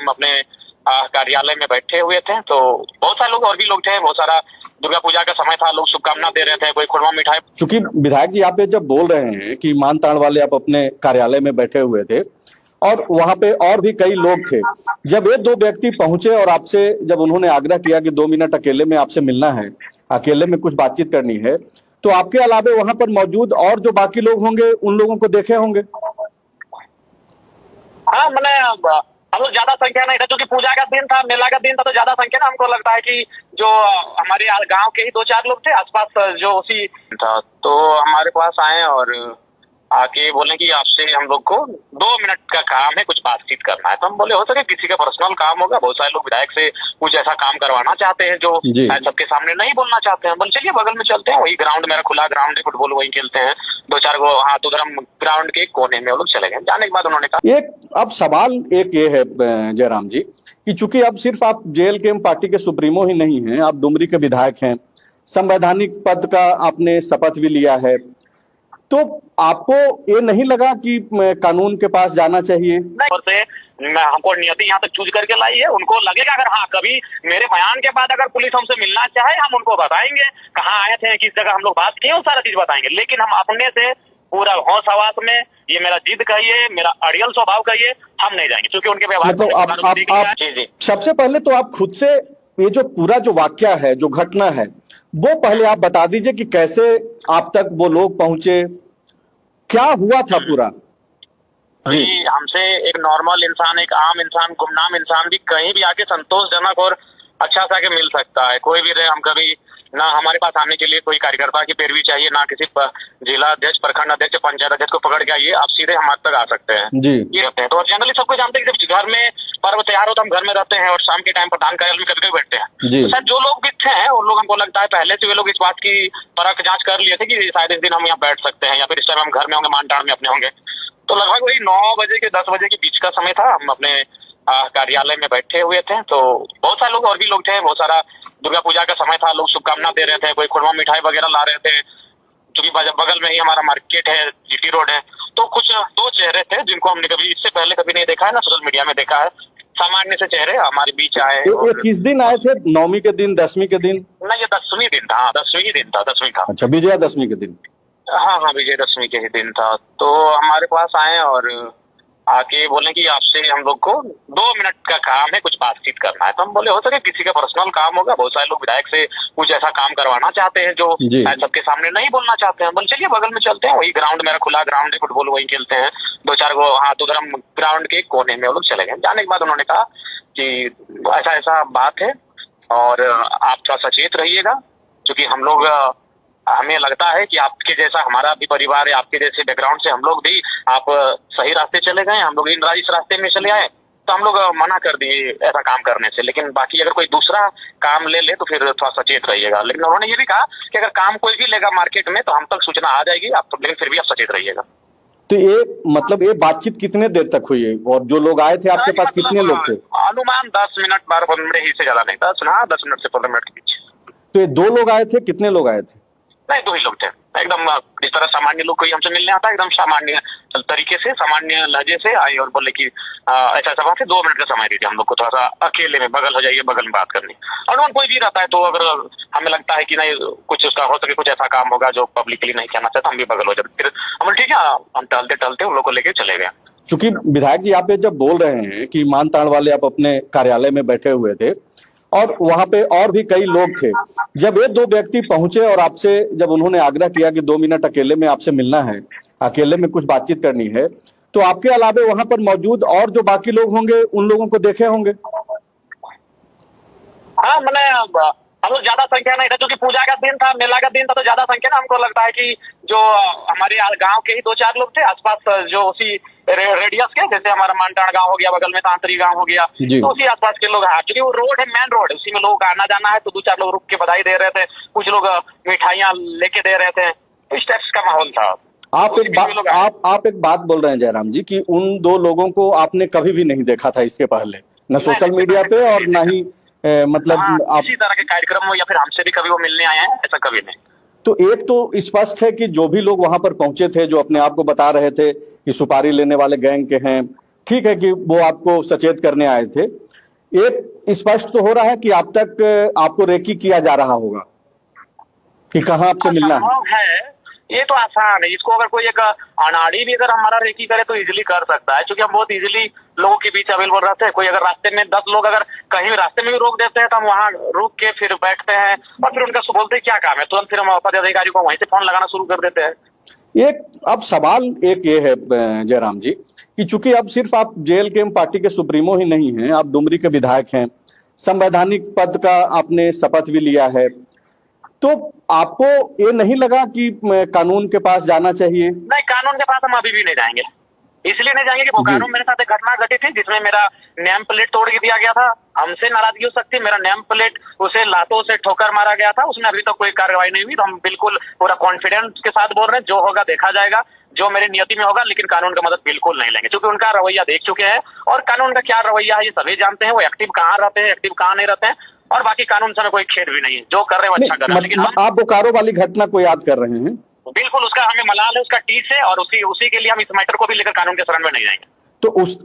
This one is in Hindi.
हम अपने कार्यालय में बैठे हुए थे, तो बहुत सारे लोग और भी लोग थे, बहुत सारा दुर्गा पूजा का समय था, लोग शुभकामना दे रहे थे, कोई खुरमा मिठाई। चूंकि विधायक जी आप ये जब बोल रहे हैं कि मान ताण वाले आप अपने कार्यालय में बैठे हुए थे और वहां पे और भी कई लोग थे, जब ये दो व्यक्ति पहुंचे और आपसे जब उन्होंने आग्रह किया कि 2 मिनट अकेले में आपसे मिलना है, अकेले में कुछ बातचीत करनी है, तो आपके अलावे वहां पर मौजूद और जो बाकी लोग होंगे उन लोगों को देखे होंगे? हाँ, मैंने हम लोग ज्यादा संख्या नहीं था, क्योंकि पूजा का दिन था, मेला का दिन था, तो ज्यादा संख्या ना हमको लगता है कि जो हमारे गांव के ही 2-4 लोग थे आसपास जो उसी था, तो हमारे पास आए और आके बोले कि आपसे हम लोग को 2 मिनट का काम है, कुछ बातचीत करना है। तो हम बोले हो सके किसी का पर्सनल काम होगा, बहुत सारे लोग विधायक से कुछ ऐसा काम करवाना चाहते हैं जो सबके सामने नहीं बोलना चाहते हैं। बोले चलिए बगल में चलते हैं, वही ग्राउंड मेरा खुला ग्राउंड है, फुटबॉल वही खेलते हैं, 2-4 गो हाथ उधर हम ग्राउंड के कोने में वो लोग चले गए। जाने के बाद उन्होंने कहा एक अब सवाल एक ये है जयराम जी कि चूंकि अब सिर्फ आप जेएलकेएम पार्टी के सुप्रीमो ही नहीं हैं, आप डुमरी के विधायक हैं, संवैधानिक पद का आपने शपथ भी लिया है, तो आपको ये नहीं लगा कि कानून के पास जाना चाहिए? हमको नियति यहाँ तक चूज करके लाई है, उनको लगेगा अगर हाँ कभी मेरे बयान के बाद अगर पुलिस हमसे मिलना चाहे, हम उनको बताएंगे कहाँ आए थे, किस जगह हम लोग बात किए, वो सारा चीज बताएंगे। लेकिन हम अपने से पूरा होश हवास में, ये मेरा जिद कहिए, मेरा अड़ियल स्वभाव कहिए, हम नहीं जाएंगे, क्योंकि उनके व्यवहार मतलब सबसे पहले तो आप खुद से ये जो पूरा जो वाकया है, जो घटना है, वो पहले आप बता दीजिए कि कैसे आप तक वो लोग पहुंचे, क्या हुआ था पूरा? जी, हमसे एक नॉर्मल इंसान, एक आम इंसान, गुमनाम इंसान भी कहीं भी आके संतोषजनक और अच्छा सा के मिल सकता है। कोई भी रहे, हम कभी ना हमारे पास आने के लिए कोई कार्यकर्ता की पैरवी चाहिए, ना किसी जिला अध्यक्ष, प्रखंड अध्यक्ष, पंचायत अध्यक्ष को पकड़ के आइए, आप सीधे हमारे तक आ सकते हैं जी। ये होते हैं। तो जनरली सबको जानते हैं कि जब घर में पर्व त्योहार हो तो हम घर में रहते हैं और शाम के टाइम प्रधान कार्यालय में कभी बैठते हैं। तो सर जो लोग भी थे उन लोग, हमको लगता है पहले से वे लोग इस बात की परख जांच कर लिए थे कि शायद इस दिन हम यहाँ बैठ सकते हैं या फिर इस टाइम हम घर में होंगे, मानटाण में अपने होंगे। तो लगभग वही 9 बजे के 10 बजे के बीच का समय था, हम अपने कार्यालय में बैठे हुए थे, तो बहुत सारे लोग और भी लोग थे, बहुत सारा दुर्गा पूजा का समय था, लोग शुभकामना दे रहे थे, कोई खुरमा मिठाई वगैरह ला रहे थे, क्योंकि बगल में ही हमारा मार्केट है, जीटी रोड है। तो कुछ 2 चेहरे थे जिनको हमने कभी इससे पहले कभी नहीं देखा है, ना सोशल मीडिया में देखा है, सामान्य से चेहरे हमारे बीच आए। ये किस दिन आए थे? 9वीं के दिन, 10वीं के दिन? नहीं, ये 10वीं दिन था। 10वीं दिन था, 10वीं का। अच्छा, विजयादशमी के दिन? हाँ, विजयदशमी के ही दिन था। तो हमारे पास आए और आके बोले कि आपसे हम लोग को 2 मिनट का काम है, कुछ बातचीत करना है। तो हम बोले हो सके किसी का पर्सनल काम होगा, बहुत सारे लोग विधायक से कुछ ऐसा काम करवाना चाहते हैं जो सबके सामने नहीं बोलना चाहते हैं। बोले चलिए बगल में चलते हैं, वही ग्राउंड मेरा खुला ग्राउंड है, फुटबॉल वही खेलते हैं, 2-4 गो हाथ उधर हम ग्राउंड के कोने में वो लोग चले गए। जाने के बाद उन्होंने कहा कि ऐसा ऐसा बात है और आप थोड़ा सचेत रहिएगा, क्योंकि हम लोग, हमें लगता है कि आपके जैसा हमारा भी परिवार है, आपके जैसे बैकग्राउंड से हम लोग भी, आप सही रास्ते चले गए, हम लोग इस रास्ते में चले आए, तो हम लोग मना कर दिए ऐसा काम करने से। लेकिन बाकी अगर कोई दूसरा काम ले ले तो फिर थोड़ा सचेत रहिएगा। लेकिन उन्होंने ये भी कहा कि अगर काम कोई भी लेगा मार्केट में तो हम तक सूचना आ जाएगी, आप तो, लेकिन फिर भी आप सचेत रहिएगा। तो ये मतलब ये बातचीत कितने देर तक हुई है और जो लोग आए थे आपके पास कितने लोग थे? अनुमान 10 मिनट 12 मिनट ही से ज्यादा नहीं, 10 मिनट से 15 मिनट के बीच। तो ये 2 लोग आए थे, कितने लोग आए थे? नहीं, 2 ही लोग थे, एकदम जिस तरह सामान्य लोग कोई हमसे मिलने आता है, एकदम सामान्य तरीके से, सामान्य लहजे से आए और बोले कि ऐसा ऐसा बात है, 2 मिनट का समय दीजिए हम लोग को, थोड़ा सा अकेले में बगल हो जाइए, बगल में बात करनी। और कोई भी रहता है तो अगर हमें लगता है कि नहीं कुछ उसका हो सके, कुछ ऐसा काम होगा जो पब्लिकली नहीं कहना चाहता, हम भी बगल हो जाते। फिर हम ठीक है, हम टहलते टहलते उन लोग को लेके चले गए। चूंकि विधायक जी आप ये जब बोल रहे हैं कि मान ताण वाले आप अपने कार्यालय में बैठे हुए थे और वहां पे और भी कई लोग थे, जब ये 2 व्यक्ति पहुंचे और आपसे जब उन्होंने आग्रह किया कि 2 मिनट अकेले में आपसे मिलना है, अकेले में कुछ बातचीत करनी है, तो आपके अलावे वहां पर मौजूद और जो बाकी लोग होंगे उन लोगों को देखे होंगे? हाँ, मैंने हम लोग ज्यादा संख्या नहीं था, क्योंकि पूजा का दिन था, मेला का दिन था, तो ज्यादा संख्या ना हमको लगता है कि जो हमारे गांव के ही 2-4 लोग थे आसपास, जो उसी रेडियस के, जैसे हमारा मानटाण गांव हो गया, बगल में तांतरी गांव हो गया, तो उसी आसपास के लोग हैं, क्योंकि वो रोड है, मेन रोड है, उसी में लोगों का आना जाना है। तो 2-4 लोग रुक के बधाई दे रहे थे, कुछ लोग मिठाइयाँ लेके दे रहे थे, तो इस टाइप का माहौल था। आप एक बात बोल रहे हैं जयराम जी कि उन 2 लोगों को आपने कभी भी नहीं देखा था इसके पहले, न सोशल मीडिया पे और न ही मतलब इसी तरह के कार्यक्रम हो या फिर हमसे भी कभी वो मिलने आए हैं, ऐसा कभी नहीं। तो एक तो स्पष्ट है कि जो भी लोग वहां पर पहुंचे थे, जो अपने आप को बता रहे थे कि सुपारी लेने वाले गैंग के हैं, ठीक है कि वो आपको सचेत करने आए थे। एक स्पष्ट तो हो रहा है कि आप तक आपको रेकी किया जा रहा होगा कि कहाँ आपसे मिलना है। संभव है, ये तो आसान है। इसको अगर कोई एक अनाड़ी भी अगर हमारा रेकी करे तो इजीली कर सकता है, क्योंकि हम बहुत इजीली लोगों के बीच अवेलेबल रहते हैं। कोई अगर रास्ते में 10 लोग अगर कहीं रास्ते में भी रोक देते हैं तो हम वहां रुक के फिर बैठते हैं और फिर उनका बोलते हैं क्या काम है, तुरंत फिर हम पदाधिकारी को वहीं से फोन लगाना शुरू कर देते हैं। एक अब सवाल एक ये है जयराम जी कि चूंकि अब सिर्फ आप जेएलकेएम पार्टी के सुप्रीमो ही नहीं हैं, आप डुमरी के विधायक हैं, संवैधानिक पद का आपने शपथ भी लिया है, तो आपको ये नहीं लगा कि कानून के पास जाना चाहिए? नहीं, कानून के पास हम अभी भी नहीं जाएंगे। इसलिए नहीं जाएंगे कि वो कानून मेरे साथ एक घटना घटी थी जिसमें मेरा नेम प्लेट तोड़ के दिया गया था। हमसे नाराजगी हो सकती, मेरा नेम प्लेट उसे लातों से ठोकर मारा गया था, उसमें अभी तक कोई कार्रवाई नहीं हुई। तो हम बिल्कुल पूरा कॉन्फिडेंस के साथ बोल रहे हैं, जो होगा देखा जाएगा, जो मेरी नियति में होगा, लेकिन कानून का मदद बिल्कुल नहीं लेंगे, क्योंकि उनका रवैया देख चुके हैं और कानून का क्या रवैया है ये सभी जानते हैं। वो एक्टिव कहाँ रहते हैं, एक्टिव कहाँ नहीं रहते हैं, और बाकी कानून से हमें कोई खेद भी नहीं है। जो कर रहे हैं वो अच्छा कर रहे हैं, लेकिन आप बोकारो वाली घटना को याद कर रहे हैं? बिल्कुल उसका हमें मलाल है, उसका टीस है, और उसी के लिए हम इस मैटर को भी लेकर कानून के शरण में नहीं जाएंगे। तो उस